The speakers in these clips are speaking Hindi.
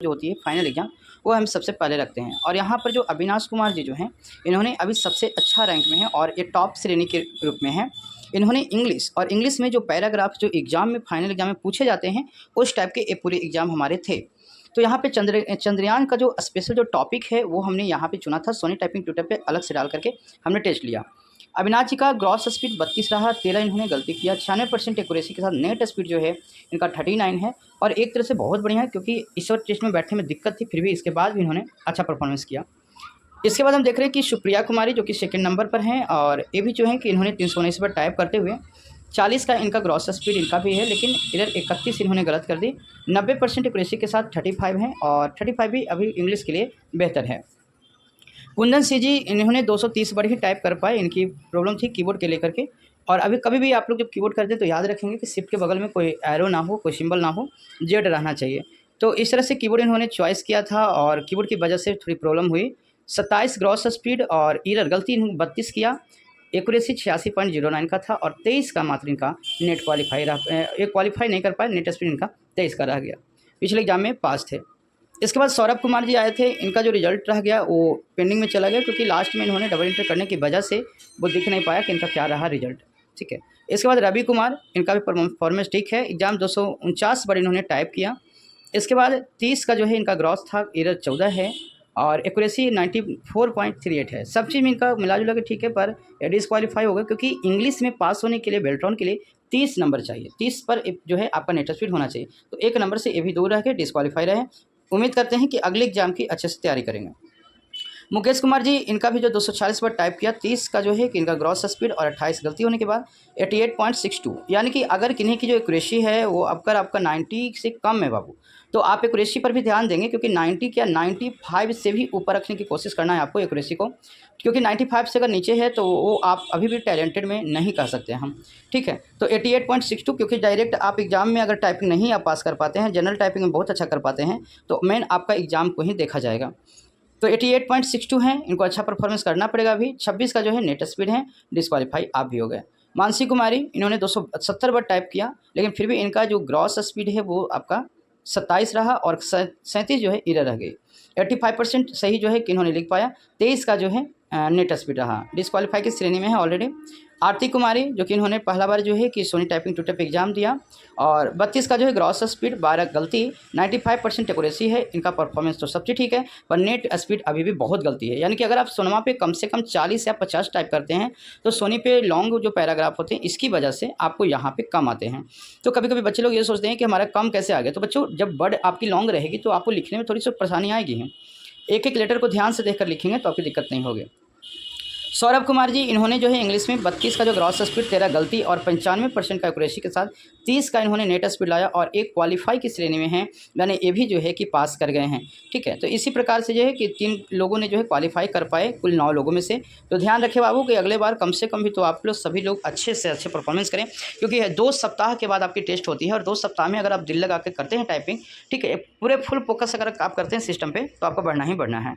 जो होती है फाइनल एग्ज़ाम, वो हम सबसे पहले रखते हैं। और यहाँ पर जो अविनाश कुमार जी जो हैं, इन्होंने अभी सबसे अच्छा रैंक में है और ये टॉप श्रेणी के ग्रुप में है। इन्होंने इंग्लिश में जो पैराग्राफ जो एग्ज़ाम में फाइनल एग्ज़ाम में पूछे जाते हैं, उस टाइप के ये पूरे एग्ज़ाम हमारे थे। तो यहाँ पे चंद्रयान का जो स्पेशल जो टॉपिक है, वो हमने यहाँ पे चुना था। सोनी टाइपिंग ट्यूटर पे अलग से डाल करके हमने टेस्ट लिया। अविनाश जी का ग्रॉस स्पीड 32 रहा, 13 इन्होंने गलती किया। 96% एक्यूरेसी के साथ नेट स्पीड जो है इनका 39 है और एक तरह से बहुत बढ़िया है, क्योंकि इस वक्त टेस्ट में बैठने में दिक्कत थी, फिर भी इसके बाद भी इन्होंने अच्छा परफॉर्मेंस किया। इसके बाद हम देख रहे हैं कि सुप्रिया कुमारी जो कि सेकंड नंबर पर हैं, और ये भी जो है कि इन्होंने 319 पर टाइप करते हुए 40 का इनका ग्रॉस स्पीड इनका भी है, लेकिन इधर 31 इन्होंने गलत कर दी। 90% एक्यूरेसी के साथ 35 हैं और 35 भी अभी इंग्लिश के लिए बेहतर है। कुंदन सिंह जी, इन्होंने 230 वर्ड ही टाइप कर पाए। इनकी प्रॉब्लम थी कीबोर्ड के लेकर के। और अभी कभी भी आप लोग जब कीबोर्ड करते हैं तो याद रखेंगे कि शिफ्ट के बगल में कोई एरो ना हो, कोई सिंबल ना हो, जेड रहना चाहिए। तो इस तरह से कीबोर्ड इन्होंने चॉइस किया था और कीबोर्ड की वजह से थोड़ी प्रॉब्लम हुई। 27 ग्रॉस स्पीड और एरर गलती इन्होंने 32 किया। एक्यूरेसी 86.09 का था और 23 का मात्र इनका नेट क्वालिफाई रहा। ये क्वालिफाई नहीं कर पाए, नेट स्पीड इनका 23 का रह गया। पिछले एग्जाम में पास थे। इसके बाद सौरभ कुमार जी आए थे। इनका जो रिजल्ट रह गया वो पेंडिंग में चला गया, क्योंकि लास्ट में इन्होंने डबल इंटर करने की वजह से वो दिख नहीं पाया कि इनका क्या रहा रिजल्ट। ठीक है। इसके बाद रवि कुमार, इनका भी परफॉर्मेंस ठीक है। एग्जाम 249 बार इन्होंने टाइप किया। इसके बाद 30 का जो है इनका ग्रॉस था, एरर 14 है और एक्यूरेसी 94.38 है। सब चीज़ में इनका मिला जुला के ठीक है, पर डिस्क्वालीफाई हो गया, क्योंकि इंग्लिश में पास होने के लिए बेल्ट्रॉन के लिए 30 नंबर चाहिए। 30 पर जो है आपका नेट स्पीड होना चाहिए, तो एक नंबर से ये भी दूर रह के डिस्क्वालीफाई रहे। उम्मीद करते हैं कि अगले एग्जाम की अच्छे से तैयारी करेंगे। मुकेश कुमार जी, इनका भी जो 240 पर टाइप किया, 30 का जो है कि इनका ग्रॉस स्पीड और 28 गलती होने के बाद 88.62, यानी कि अगर किन्हीं की जो एक्यूरेसी है वो अगर आपका 90 से कम है बाबू, तो आप एक्यूरेसी पर भी ध्यान देंगे, क्योंकि 90 क्या 95 से भी ऊपर रखने की कोशिश करना है आपको एक्यूरेसी को, क्योंकि 95 से अगर नीचे है तो वो आप अभी भी टैलेंटेड में नहीं कह सकते हम। ठीक है, तो 88.62, क्योंकि डायरेक्ट आप एग्जाम में अगर टाइपिंग नहीं आप पास कर पाते हैं, जनरल टाइपिंग में बहुत अच्छा कर पाते हैं, तो मेन आपका एग्जाम को ही देखा जाएगा। तो 88.62 है, इनको अच्छा परफॉर्मेंस करना पड़ेगा अभी। 26 का जो है नेट स्पीड है, डिस्क्वालीफाई आप भी हो गए। मानसी कुमारी, इन्होंने 270 बार टाइप किया, लेकिन फिर भी इनका जो ग्रॉस स्पीड है वो आपका 27 रहा और 37 जो है एरर रह गई। 85% सही जो है कि इन्होंने लिख पाया। 23 का जो है नेट स्पीड रहा, डिस्क्वालीफाई की श्रेणी में है ऑलरेडी। आरती कुमारी, जो कि इन्होंने पहला बार जो है कि सोनी टाइपिंग ट्यूटर पे एग्जाम दिया और 32 का जो है ग्रॉस स्पीड, 12 गलती, 95% एक्यूरेसी है। इनका परफॉर्मेंस तो सब चीज़ ठीक है, पर नेट स्पीड अभी भी बहुत गलती है। यानी कि अगर आप सोनमा पे कम से कम 40 या 50 टाइप करते हैं, तो सोनी पे लॉन्ग जो पैराग्राफ होते हैं इसकी वजह से आपको यहाँ पे कम आते हैं। तो कभी कभी बच्चे लोग ये सोचते हैं कि हमारा कम कैसे आ गया। तो बच्चों, जब वर्ड आपकी लॉन्ग रहेगी तो आपको लिखने में थोड़ी सी परेशानी आएगी है। एक एक लेटर को ध्यान से देखकर लिखेंगे तो आपकी दिक्कत नहीं होगी। सौरभ कुमार जी, इन्होंने जो है इंग्लिश में 32 का जो ग्रॉस स्पीड, 13 गलती और 95% का एक्यूरेसी के साथ 30 का इन्होंने नेट स्पीड लाया और एक क्वालिफाई की श्रेणी में है, यानी ये भी जो है कि पास कर गए हैं। ठीक है, तो इसी प्रकार से जो है कि 3 लोगों ने जो है क्वालिफाई कर पाए कुल 9 लोगों में से। तो ध्यान रखें बाबू कि अगले बार कम से कम भी तो आप लोग सभी लोग अच्छे से अच्छे परफॉर्मेंस करें, क्योंकि 2 सप्ताह के बाद आपकी टेस्ट होती है और 2 सप्ताह में अगर आप दिल लगा के करते हैं टाइपिंग, ठीक है, पूरे फुल फोकस अगर आप करते हैं सिस्टम पर, तो आपको बढ़ना ही बढ़ना है।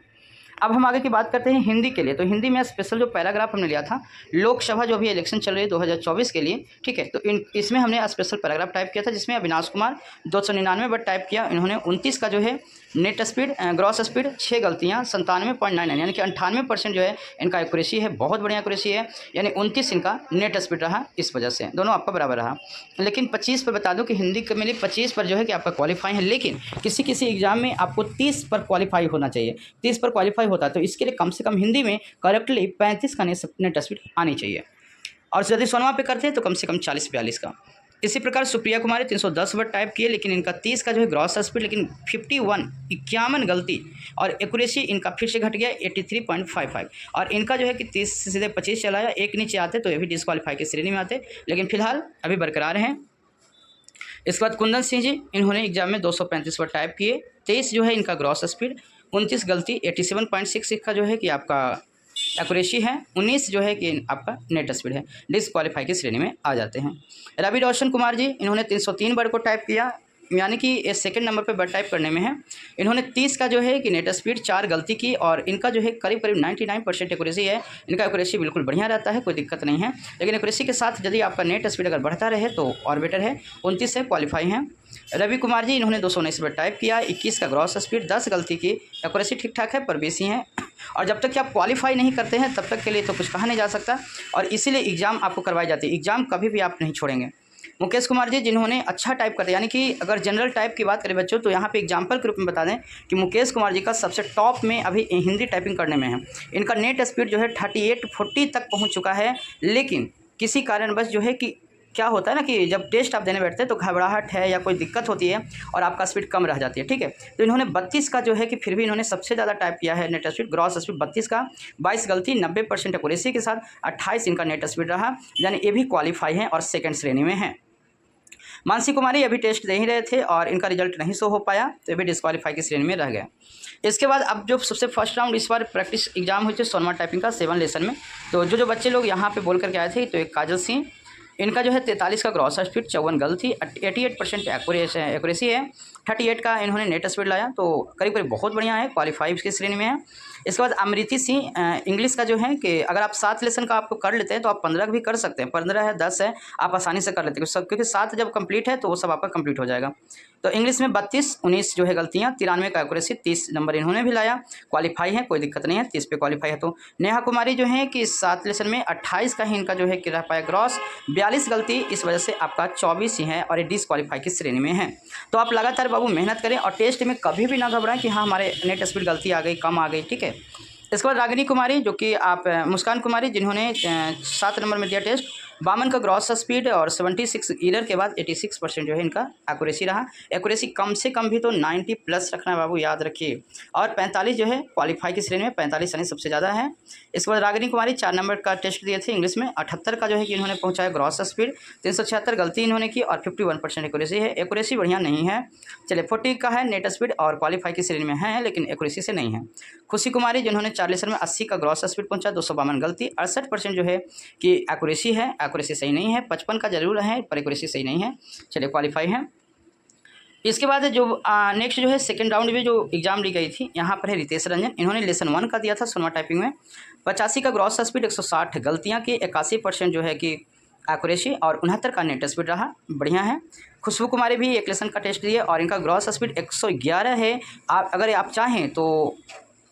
अब हम आगे की बात करते हैं हिंदी के लिए। तो हिंदी में स्पेशल जो पैराग्राफ हमने लिया था, लोकसभा जो भी इलेक्शन चल रही है 2024 के लिए, ठीक है, तो इसमें हमने स्पेशल पैराग्राफ टाइप किया था, जिसमें अविनाश कुमार 299 बार टाइप किया। इन्होंने 29 का जो है नेट स्पीड, ग्रॉस स्पीड, 6 गलतियाँ, 97.99, यानी कि 98% जो है इनका एक्यूरेसी है, बहुत बढ़िया एक्यूरेसी है, यानी 29 इनका नेट स्पीड रहा। इस वजह से दोनों आपका बराबर रहा। लेकिन 25 पर बता दूं कि हिंदी के लिए 25 पर जो है कि आपका क्वालिफाई है, लेकिन किसी किसी एग्जाम में आपको 30 पर क्वालिफाई होना चाहिए। 30 पर क्वालिफाई होता है, तो इसके लिए कम से कम हिंदी में करेक्टली 35 का नेट स्पीड आनी चाहिए, और यदि सोनमा पे करते हैं तो कम से कम 40-42 का। इसी प्रकार सुप्रिया कुमारी 310 वर्ड टाइप किए, लेकिन इनका 30 का जो है ग्रॉस स्पीड, लेकिन 51 गलती और एक्यूरेसी इनका फिर से घट गया 83.55, और इनका जो है कि 30 से सीधे 25 चलाया। एक नीचे आते तो ये भी डिस्क्वालीफाई की श्रेणी में आते, लेकिन फिलहाल अभी बरकरार हैं। इसके बाद कुंदन सिंह जी, इन्होंने एग्जाम में 235 वर्ड टाइप किए, 23 जो है इनका ग्रॉस स्पीड, 29 गलती, 87.66 का जो है कि आपका एक्यूरेसी है, 19 जो है कि आपका नेट स्पीड है, डिस्क्वालीफाई की श्रेणी में आ जाते हैं। रवि रोशन कुमार जी, इन्होंने 303 वर्ड को टाइप किया, यानी कि ये सेकंड नंबर पे वर्ड टाइप करने में है। इन्होंने 30 का जो है कि नेट स्पीड, 4 गलती की, और इनका जो है करीब 99% एक्यूरेसी है। इनका एक्यूरेसी बिल्कुल बढ़िया रहता है, कोई दिक्कत नहीं है, लेकिन एक्यूरेसी के साथ यदि आपका नेट स्पीड अगर बढ़ता रहे तो और बेटर है। 29 से क्वालिफाई हैं। रवि कुमार जी, इन्होंने 219 रुपये टाइप किया, 21 का ग्रॉस स्पीड, 10 गलती की, एक्यूरेसी ठीक ठाक है पर बेसी हैं। और जब तक कि आप क्वालिफाई नहीं करते हैं तब तक के लिए तो कुछ कहा नहीं जा सकता, और इसीलिए एग्ज़ाम आपको करवाई जाती है। एग्ज़ाम कभी भी आप नहीं छोड़ेंगे। मुकेश कुमार जी, जिन्होंने अच्छा टाइप कर दिया, यानी कि अगर जनरल टाइप की बात करें बच्चों, तो यहाँ पे एग्जाम्पल के रूप में बता दें कि मुकेश कुमार जी का सबसे टॉप में अभी हिंदी टाइपिंग करने में है। इनका नेट स्पीड जो है 38-40 तक पहुँच चुका है, लेकिन किसी कारणवश जो है कि क्या होता है ना कि जब टेस्ट आप देने बैठते हैं तो घबराहट है या कोई दिक्कत होती है और आपका स्पीड कम रह जाती है, ठीक है। तो इन्होंने 32 का जो है कि फिर भी इन्होंने सबसे ज़्यादा टाइप किया है नेट स्पीड, ग्रॉस स्पीड 32 का, 22 गलती, 90% एक्यूरेसी के साथ, 28 इनका नेट स्पीड रहा, यानी ये भी क्वालिफाई हैं और सेकेंड श्रेणी में हैं। मानसी कुमारी अभी टेस्ट दे ही रहे थे और इनका रिजल्ट नहीं शो हो पाया, तो भी डिस्क्वालीफाई की श्रेणी में रह गए। इसके बाद अब जो सबसे फर्स्ट राउंड इस बार प्रैक्टिस एग्जाम हुई थी सोनमा टाइपिंग का 7 लेसन में, तो जो बच्चे लोग यहाँ पे बोल करके आए थे, तो एक काजल सिंह, इनका जो है 43 का ग्रॉस स्पीड, 54 गलती, 88% एक्यूरेसी है, 38 का इन्होंने नेट स्पीड लाया, तो करीब करीब बहुत बढ़िया है, क्वालिफाई की श्रेणी में है। इसके बाद अमृति सिंह, इंग्लिश का जो है कि अगर आप 7 लेसन का आपको कर लेते हैं तो आप 15 भी कर सकते हैं, 15 है 10 है, आप आसानी से कर लेते हैं सब, क्योंकि 7 जब कंप्लीट है तो वो सब आपका कंप्लीट हो जाएगा। तो इंग्लिश में 32, 19 जो है गलतियाँ, 93 का एक्यूरेसी, 30 नंबर इन्होंने भी लाया, क्वालिफाई है, कोई दिक्कत नहीं है, 30 पे क्वालिफाई है। तो नेहा कुमारी जो है कि 7 लेसन में 28 का ही इनका जो है कि रह पाया ग्रॉस, 42 गलती, इस वजह से आपका 24 ही है और ये डिस्क्वालीफाई की श्रेणी में है। तो आप लगातार बाबू मेहनत करें और टेस्ट में कभी भी ना घबराएं कि हाँ हमारे नेट स्पीड गलती आ गई, कम आ गई, ठीक है। इसके बाद रागिनी कुमारी, जो कि आप मुस्कान कुमारी, जिन्होंने 7 नंबर में दिया टेस्ट, 52 का ग्रॉस स्पीड और 76 ईरर के बाद 86% जो है इनका एक्यूरेसी रहा। एक्यूरेसी कम से कम भी तो 90 प्लस रखना है बाबू, याद रखिए। और 45 जो है क्वालिफाई की श्रेणी में, 45 यानी सबसे ज़्यादा है। इसके बाद रागिनी कुमारी 4 नंबर का टेस्ट दिए थे इंग्लिश में, 78 का जो है कि इन्होंने पहुँचाया ग्रॉस स्पीड, 376 गलती इन्होंने की और 51% एक्यूरेसी है। एक्यूरेसी बढ़िया नहीं है, चलिए 40 का है नेट स्पीड और क्वालिफाई की श्रेणी में है, लेकिन एक्यूरेसी से नहीं है। खुशी कुमारी, जिन्होंने 4 लेसन में 80 का ग्रॉस स्पीड पहुंचा, 252 गलती, 68% जो है कि एक्यूरेसी है, एक्यूरेसी सही नहीं है, 55 का जरूर है पर एक्यूरेसी सही नहीं है, चलिए क्वालिफाई है। इसके बाद जो नेक्स्ट जो है सेकंड राउंड में जो एग्जाम ली गई थी, यहाँ पर है रितेश रंजन, इन्होंने लेसन 1 का दिया था सोनमा टाइपिंग में, 85 का ग्रॉस स्पीड, 160 गलतियाँ की, 81% जो है कि एक्यूरेसी और 69 का नेट स्पीड रहा, बढ़िया है। खुशबू कुमारी भी एक लेसन का टेस्ट दिए और इनका ग्रॉस स्पीड 111 है। अगर आप चाहें तो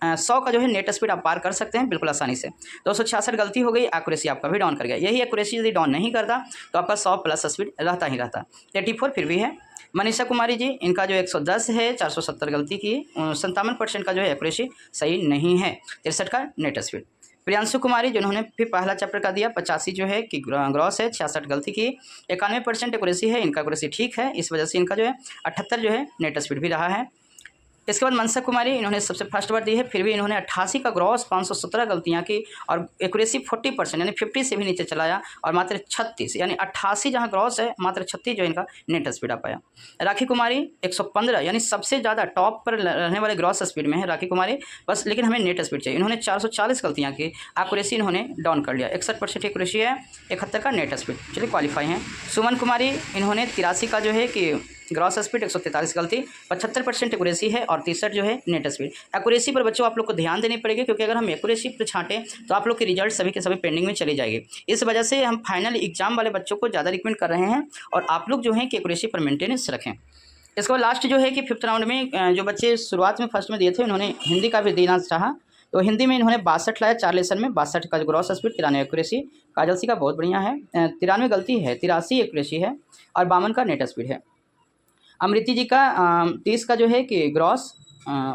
100 का जो है नेट स्पीड आप पार कर सकते हैं बिल्कुल आसानी से। 266 गलती हो गई, एक्यूरेसी आपका भी डाउन कर गया। यही एक्यूरेसी यदि डाउन नहीं करता तो आपका 100 प्लस स्पीड रहता ही रहता। 84 फिर भी है। मनीषा कुमारी जी, इनका जो 110 है, 470 गलती की, 57% का जो है एक्यूरेसी सही नहीं है, 63 का नेट स्पीड। प्रियांशु कुमारी, जिन्होंने फिर पहला चैप्टर का दिया, 85 जो है कि ग्रॉस है, 66 गलती की, 91% एक्यूरेसी है, इनका एक्यूरेसी ठीक है, इस वजह से इनका जो है 78 जो है नेट स्पीड भी रहा है। इसके बाद मनसा कुमारी, इन्होंने सबसे फर्स्ट बार दी है, फिर भी इन्होंने 88 का ग्रॉस, 517 गलतियां की और एक्यूरेसी 40% यानी 50 से भी नीचे चलाया और मात्र 36 यानी 88 जहां ग्रॉस है, मात्र 36 जो इनका नेट स्पीड आ पाया। राखी कुमारी 115 यानी सबसे ज़्यादा टॉप पर रहने वाले ग्रॉस स्पीड में है राखी कुमारी, बस लेकिन हमें नेट स्पीड चाहिए। इन्होंने 440 गलतियाँ की, एक्यूरेसी इन्होंने डाउन कर लिया, 61% एक्यूरेसी है, 71 का नेट स्पीड, चलिए क्वालिफाई हैं। सुमन कुमारी, इन्होंने 83 का जो है कि ग्रॉस स्पीड, 143 गलती, 75% एक्यूरेसी है और 63 जो है नेट स्पीड। एक्यूरेसी पर बच्चों आप लोग को ध्यान देनी पड़ेगी, क्योंकि अगर हम एक्यूरेसी पर छाँटें तो आप लोग के रिजल्ट सभी के सभी पेंडिंग में चली जाएगी। इस वजह से हम फाइनल एग्जाम वाले बच्चों को ज़्यादा रिकमेंड कर रहे हैं और आप लोग जो है कि एक्यूरेसी पर मेंटेनेंस रखें। इसके बाद लास्ट जो है कि 5th राउंड में जो बच्चे शुरुआत में फर्स्ट में दिए थे, उन्होंने हिंदी का भी देना चाहा, तो हिंदी में इन्होंने 62 लाया 4 लेसन में, 62 का ग्रॉस स्पीड, 93 एक्यूरेसी। काजल सी का बहुत बढ़िया है, 93 गलती है, 83 एक्यूरेसी है और 52 का नेट स्पीड है। अमृति जी का 30 का जो है कि ग्रॉस,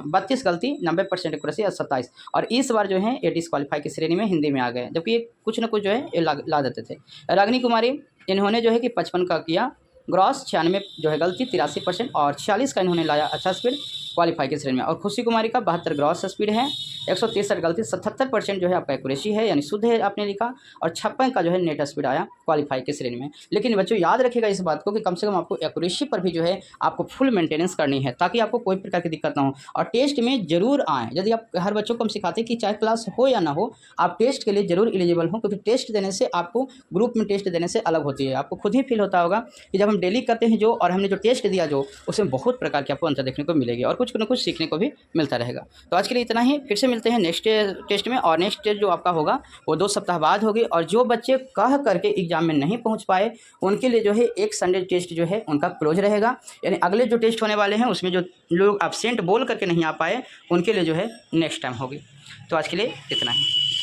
32 गलती, 90% एक्यूरेसी और 27, और इस बार जो है ये डिस्क्वालीफाई की श्रेणी में हिंदी में आ गए, जबकि ये कुछ न कुछ जो है ये ला देते थे। रागिनी कुमारी, इन्होंने जो है कि 55 का किया ग्रॉस, 96 जो है गलती, 83% और 46 का इन्होंने लाया अच्छा स्पीड, क्वालिफाई की श्रेणी में। और खुशी कुमारी का 72 ग्रॉस स्पीड है, 163 गलती, 77% जो है आपका एक्यूरेसी है यानी शुद्ध है आपने लिखा, और 56 का जो है नेट स्पीड आया क्वालिफाई की श्रेणी में। लेकिन बच्चों याद रखिएगा इस बात को कि कम से कम आपको एक्यूरेसी पर भी जो है आपको फुल मेंटेनेंस करनी है, ताकि आपको कोई प्रकार की दिक्कत ना हो और टेस्ट में जरूर आएँ। यदि आप हर बच्चों को हम सिखाते हैं कि चाहे क्लास हो या ना हो, आप टेस्ट के लिए जरूर एलिजिबल हो, क्योंकि टेस्ट देने से आपको ग्रुप में टेस्ट देने से अलग होती है। आपको खुद ही फील होता होगा कि जब हम हम डेली करते हैं जो, और हमने जो टेस्ट दिया जो, उसमें बहुत प्रकार के आपको आंसर देखने को मिलेगी और कुछ न कुछ सीखने को भी मिलता रहेगा। तो आज के लिए इतना ही, फिर से मिलते हैं नेक्स्ट टेस्ट में। और नेक्स्ट टेस्ट जो आपका होगा वो 2 सप्ताह बाद होगी। और जो बच्चे कह करके एग्जाम में नहीं पहुँच पाए उनके लिए जो है एक संडे टेस्ट जो है उनका क्लोज रहेगा। यानी अगले जो टेस्ट होने वाले हैं उसमें जो लोग एब्सेंट बोल करके नहीं आ पाए उनके लिए जो है नेक्स्ट टाइम होगी। तो आज के लिए इतना ही।